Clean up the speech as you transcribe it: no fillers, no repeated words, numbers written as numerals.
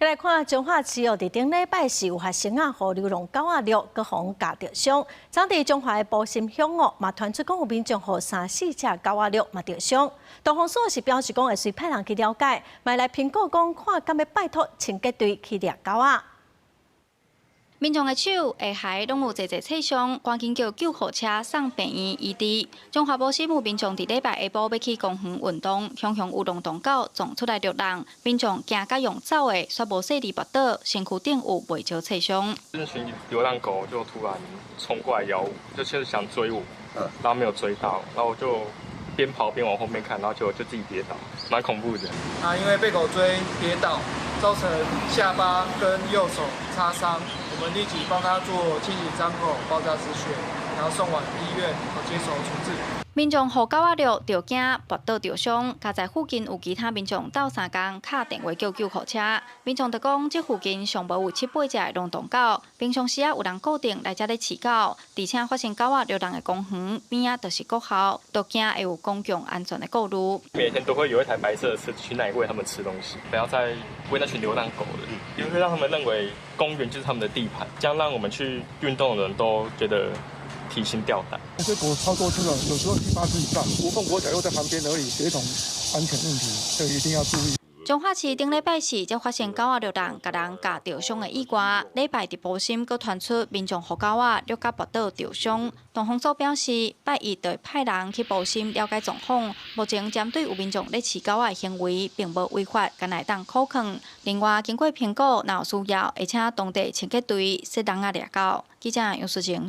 再來看彰化市哦，佇頂禮拜四有學生啊，互流浪狗仔虐，閣互咬着傷。昨佇彰化的埔心鄉哦，嘛傳出講有民眾互3、4隻狗仔虐，嘛着傷。消防署是表示講會隨派人去了解，嘛來評估講看敢要拜託清潔隊去掠狗仔。民眾的手、下骸攏有齊刺傷，趕緊叫救護車送病院醫治。彰化埔心有民眾佇禮拜下晡要去公園運動，向有流浪狗撞出來流浪，民眾驚甲用走的，卻無細緻跋倒，身軀頂有未少刺傷。那群流浪狗就突然衝過來咬我，就是想追我，然後沒有追到，然後我就邊跑邊往後面看，然後就自己跌倒，蠻恐怖的。因為被狗追跌倒，造成下巴跟右手擦傷。我們立即幫他做清洗傷口、包紮止血，然後送往醫院接受處置。民眾互狗仔虐，着驚跋倒着傷，加在附近有其他民眾鬥相共，敲電話叫救護車。民眾就講，這附近上無有7、8隻流浪狗，平常時有人固定來這裡飼狗，而且發現狗仔流浪的公園邊啊，就是國校，就驚會有公共安全的顧慮。每天都會有一台白色的車去那裡餵他們吃東西，不要再餵那群流浪狗了，因為會讓他們認為公園就是他們的地盤，這樣讓我們去運動的人都覺得提心吊膽。這些狗超多隻了，有時候7、8隻以上，無縫國小又在旁邊而已，血統安全問題，所以一定要注意。彰化市頂禮拜四才發現狗仔流浪，甲人咬着傷的意外。禮拜佇埔心閣傳出民眾互狗仔虐甲跋倒着傷。消防署表示，拜一會派人去埔心了解狀況。目前針對有民眾咧飼狗仔的行為，並無違法，敢來當可控。另外，經過評估，若有需要，會請當地清潔隊適當掠狗。記者楊淑晴。